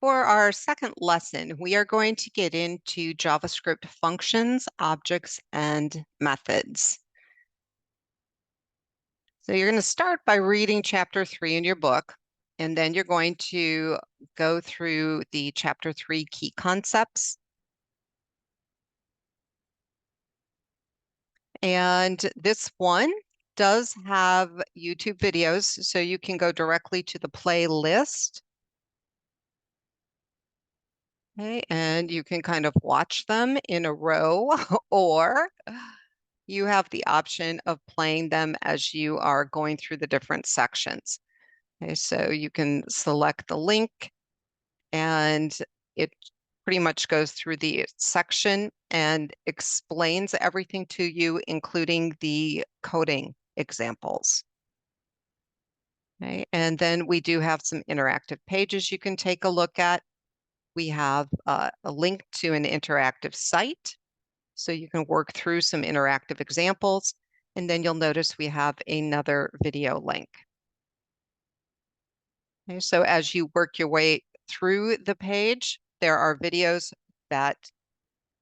For our second lesson, we are going to get into JavaScript functions, objects, and methods. So you're going to start by reading chapter 3 in your book, and then you're going to go through the chapter 3 key concepts. And this one does have YouTube videos, so you can go directly to the playlist. Okay, and you can kind of watch them in a row, or you have the option of playing them as you are going through the different sections. Okay, so you can select the link and it pretty much goes through the section and explains everything to you, including the coding examples. Okay, and then we do have some interactive pages you can take a look at. We have a link to an interactive site, so you can work through some interactive examples, and then you'll notice we have another video link. Okay, so as you work your way through the page, there are videos that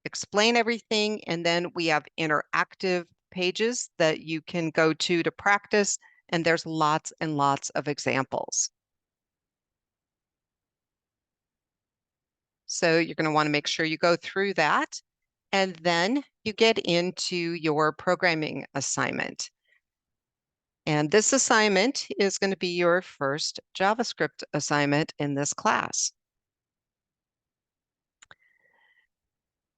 explain everything, and then we have interactive pages that you can go to practice, and there's lots and lots of examples. So you're going to want to make sure you go through that, and then you get into your programming assignment. And this assignment is going to be your first JavaScript assignment in this class.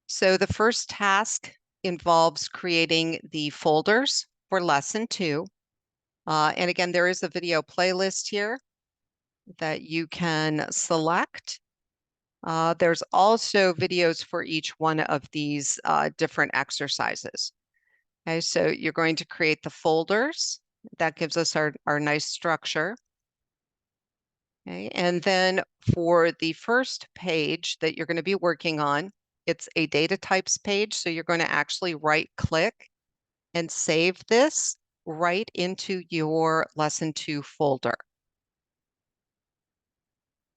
So the first task involves creating the folders for lesson 2. And again, there is a video playlist here that you can select. There's also videos for each one of these different exercises. Okay, so you're going to create the folders. That gives us our nice structure. Okay, and then for the first page that you're going to be working on, it's a data types page. So you're going to actually right click and save this right into your lesson 2 folder.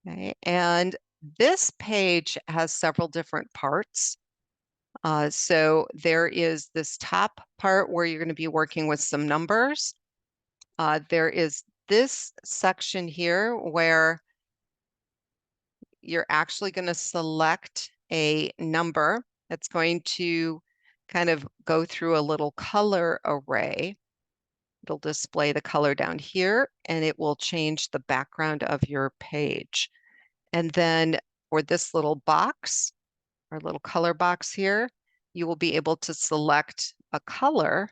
Okay, and this page has several different parts. So there is this top part where you're going to be working with some numbers. There is this section here where you're actually going to select a number that's going to kind of go through a little color array. It'll display the color down here, and it will change the background of your page. And then for this little box, our little color box here, you will be able to select a color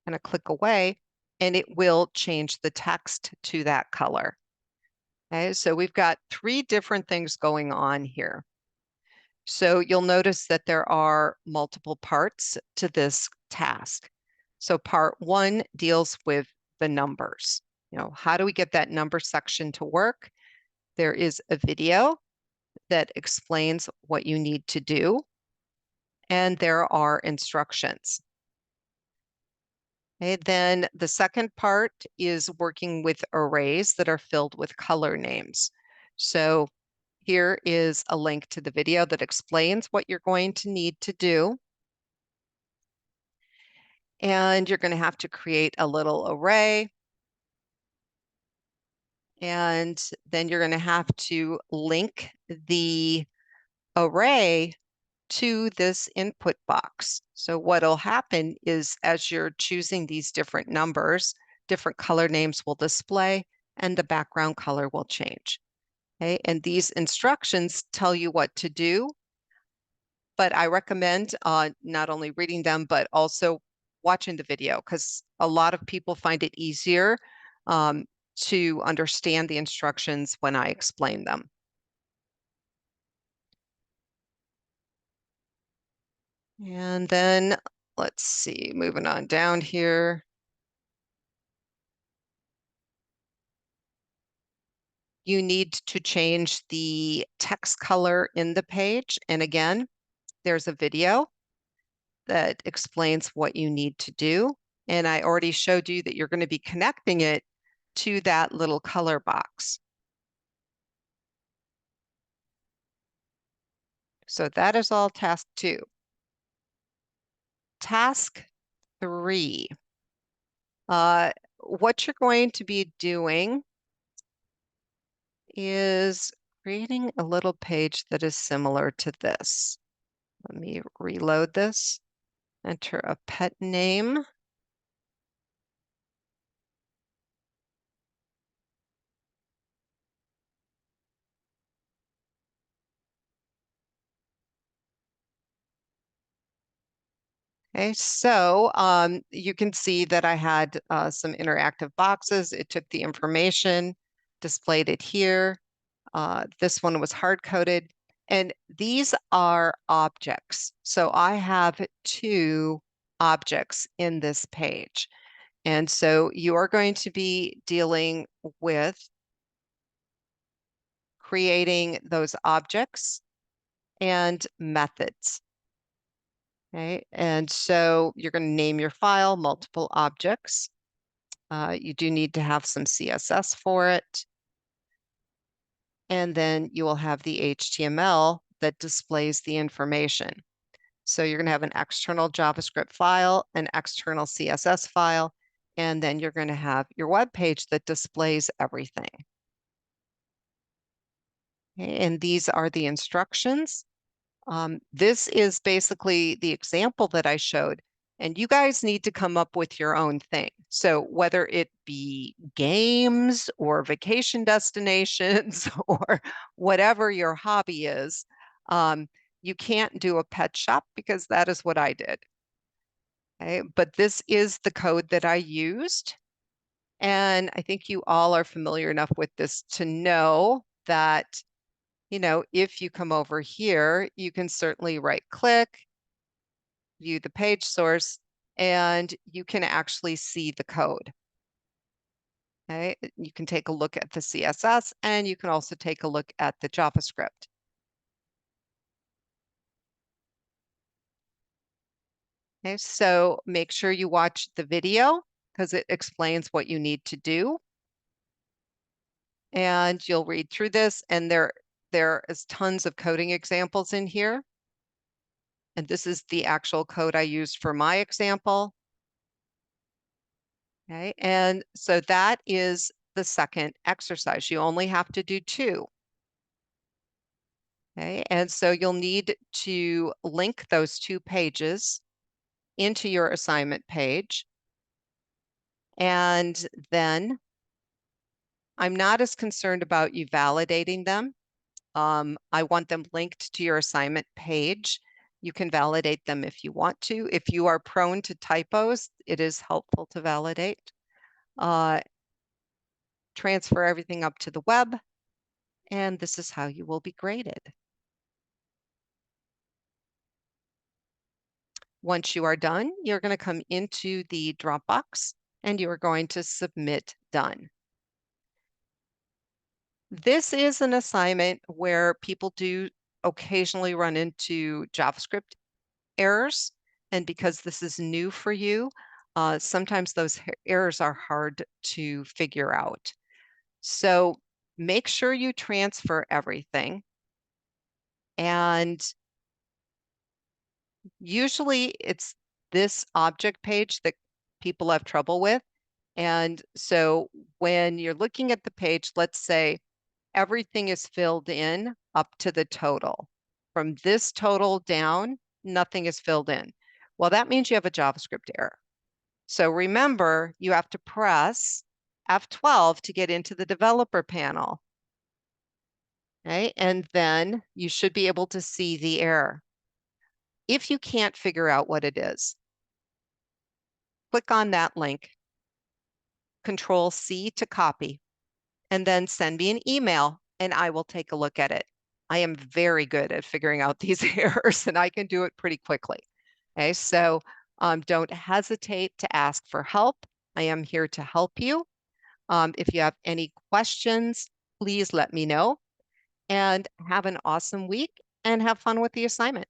and click away, and it will change the text to that color. Okay, so we've got 3 different things going on here. So you'll notice that there are multiple parts to this task. So part 1 deals with the numbers. How do we get that number section to work? There is a video that explains what you need to do, and there are instructions. Okay, then the second part is working with arrays that are filled with color names. So here is a link to the video that explains what you're going to need to do. And you're going to have to create a little array. And then you're going to have to link the array to this input box. So what'll happen is as you're choosing these different numbers, different color names will display and the background color will change. Okay, and these instructions tell you what to do, but I recommend not only reading them, but also watching the video, because a lot of people find it easier to understand the instructions when I explain them. And then let's see, moving on down here. You need to change the text color in the page. And again, there's a video that explains what you need to do. And I already showed you that you're going to be connecting it to that little color box. So that is all task 2. Task 3. What you're going to be doing is creating a little page that is similar to this. Let me reload this. Enter a pet name. Okay, so you can see that I had some interactive boxes. It took the information, displayed it here. This one was hard-coded, and these are objects. So I have 2 objects in this page. And so you are going to be dealing with creating those objects and methods. Okay, and so you're going to name your file multiple objects. You do need to have some CSS for it. And then you will have the HTML that displays the information. So you're going to have an external JavaScript file, an external CSS file, and then you're going to have your web page that displays everything. Okay, and these are the instructions. This is basically the example that I showed, and you guys need to come up with your own thing. So whether it be games or vacation destinations or whatever your hobby is, you can't do a pet shop because that is what I did. Okay, but this is the code that I used. And I think you all are familiar enough with this to know that, if you come over here, you can certainly right click, view the page source, and you can actually see the code. Okay, you can take a look at the CSS and you can also take a look at the JavaScript. Okay, so make sure you watch the video because it explains what you need to do. And you'll read through this, and there is tons of coding examples in here. And this is the actual code I used for my example. Okay, and so that is the second exercise. You only have to do 2. Okay, and so you'll need to link those 2 pages into your assignment page. And then I'm not as concerned about you validating them. I want them linked to your assignment page. You can validate them if you want to. If you are prone to typos, it is helpful to validate. Transfer everything up to the web, and this is how you will be graded. Once you are done, you're going to come into the Dropbox and you are going to submit done. This is an assignment where people do occasionally run into JavaScript errors. And because this is new for you, sometimes those errors are hard to figure out. So make sure you transfer everything. And usually it's this object page that people have trouble with. And so when you're looking at the page, let's say everything is filled in up to the total. From this total down, nothing is filled in. Well, that means you have a JavaScript error. So remember, you have to press F12 to get into the developer panel. Okay, and then you should be able to see the error. If you can't figure out what it is, click on that link, Control C to copy, and then send me an email and I will take a look at it. I am very good at figuring out these errors and I can do it pretty quickly. Okay, so don't hesitate to ask for help. I am here to help you. If you have any questions, please let me know, and have an awesome week and have fun with the assignment.